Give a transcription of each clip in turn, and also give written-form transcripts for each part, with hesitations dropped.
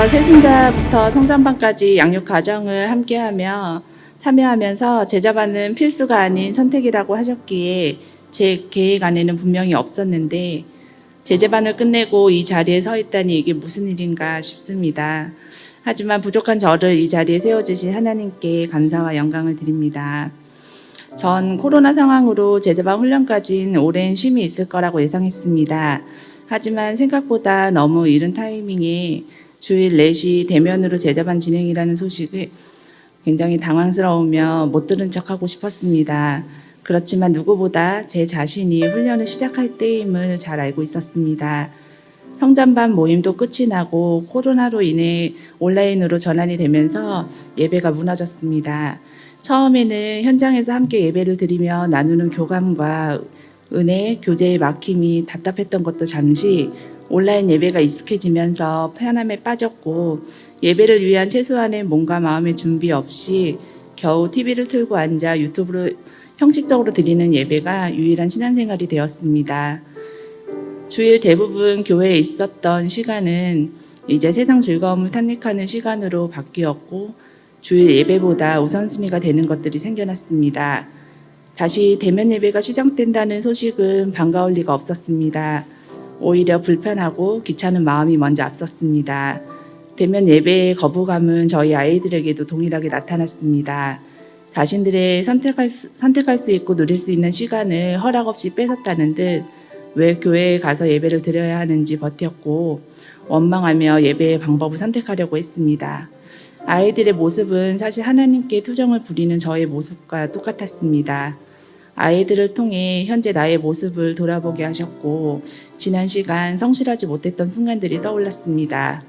먼저 세순자부터 성장반까지 양육 과정을 함께하며 참여하면서 제자반은 필수가 아닌 선택이라고 하셨기에 제 계획 안에는 분명히 없었는데 제자반을 끝내고 이 자리에 서 있다니 이게 무슨 일인가 싶습니다. 하지만 부족한 저를 이 자리에 세워주신 하나님께 감사와 영광을 드립니다. 전 코로나 상황으로 제자반 훈련까지는 오랜 쉼이 있을 거라고 예상했습니다. 하지만 생각보다 너무 이른 타이밍에 주일 4시 대면으로 제자반 진행이라는 소식에 굉장히 당황스러우며 못 들은 척하고 싶었습니다. 그렇지만 누구보다 제 자신이 훈련을 시작할 때임을 잘 알고 있었습니다. 성장반 모임도 끝이 나고 코로나로 인해 온라인으로 전환이 되면서 예배가 무너졌습니다. 처음에는 현장에서 함께 예배를 드리며 나누는 교감과 은혜, 교제의 막힘이 답답했던 것도 잠시 온라인 예배가 익숙해지면서 편함에 빠졌고 예배를 위한 최소한의 몸과 마음의 준비 없이 겨우 TV를 틀고 앉아 유튜브로 형식적으로 드리는 예배가 유일한 신앙생활이 되었습니다. 주일 대부분 교회에 있었던 시간은 이제 세상 즐거움을 탐닉하는 시간으로 바뀌었고 주일 예배보다 우선순위가 되는 것들이 생겨났습니다. 다시 대면 예배가 시작된다는 소식은 반가울 리가 없었습니다. 오히려 불편하고 귀찮은 마음이 먼저 앞섰습니다. 대면 예배의 거부감은 저희 아이들에게도 동일하게 나타났습니다. 자신들의 선택할 수 있고 누릴 수 있는 시간을 허락 없이 뺏었다는 듯 왜 교회에 가서 예배를 드려야 하는지 버텼고 원망하며 예배의 방법을 선택하려고 했습니다. 아이들의 모습은 사실 하나님께 투정을 부리는 저의 모습과 똑같았습니다. 아이들을 통해 현재 나의 모습을 돌아보게 하셨고 지난 시간 성실하지 못했던 순간들이 떠올랐습니다.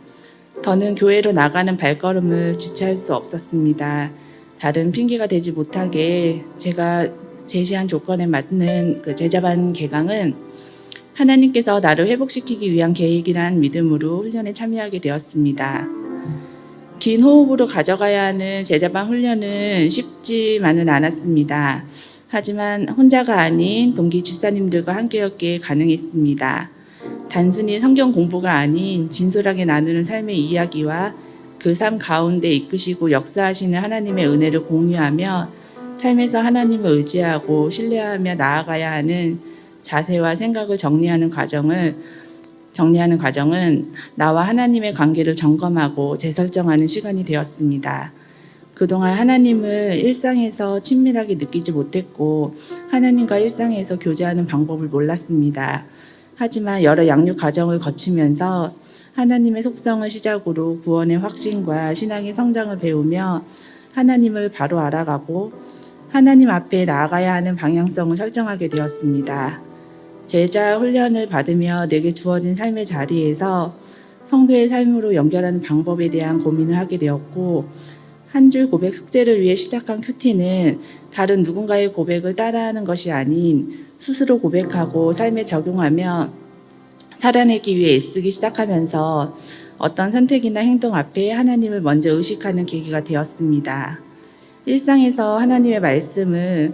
더는 교회로 나가는 발걸음을 주체할 수 없었습니다. 다른 핑계가 되지 못하게 제가 제시한 조건에 맞는 그 제자반 개강은 하나님께서 나를 회복시키기 위한 계획이란 믿음으로 훈련에 참여하게 되었습니다. 긴 호흡으로 가져가야 하는 제자반 훈련은 쉽지만은 않았습니다. 하지만 혼자가 아닌 동기 집사님들과 함께였기에 가능했습니다. 단순히 성경 공부가 아닌 진솔하게 나누는 삶의 이야기와 그 삶 가운데 이끄시고 역사하시는 하나님의 은혜를 공유하며 삶에서 하나님을 의지하고 신뢰하며 나아가야 하는 자세와 생각을 정리하는 과정은 나와 하나님의 관계를 점검하고 재설정하는 시간이 되었습니다. 그동안 하나님을 일상에서 친밀하게 느끼지 못했고 하나님과 일상에서 교제하는 방법을 몰랐습니다. 하지만 여러 양육 과정을 거치면서 하나님의 속성을 시작으로 구원의 확신과 신앙의 성장을 배우며 하나님을 바로 알아가고 하나님 앞에 나아가야 하는 방향성을 설정하게 되었습니다. 제자 훈련을 받으며 내게 주어진 삶의 자리에서 성도의 삶으로 연결하는 방법에 대한 고민을 하게 되었고 한 줄 고백 숙제를 위해 시작한 큐티는 다른 누군가의 고백을 따라하는 것이 아닌 스스로 고백하고 삶에 적용하며 살아내기 위해 애쓰기 시작하면서 어떤 선택이나 행동 앞에 하나님을 먼저 의식하는 계기가 되었습니다. 일상에서 하나님의 말씀을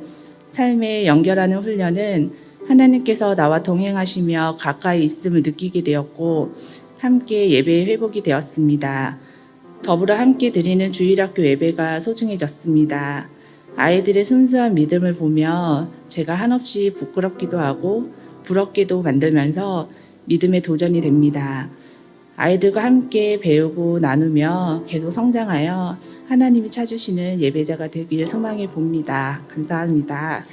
삶에 연결하는 훈련은 하나님께서 나와 동행하시며 가까이 있음을 느끼게 되었고 함께 예배의 회복이 되었습니다. 더불어 함께 드리는 주일학교 예배가 소중해졌습니다. 아이들의 순수한 믿음을 보며 제가 한없이 부끄럽기도 하고 부럽게도 만들면서 믿음의 도전이 됩니다. 아이들과 함께 배우고 나누며 계속 성장하여 하나님이 찾으시는 예배자가 되길 소망해 봅니다. 감사합니다.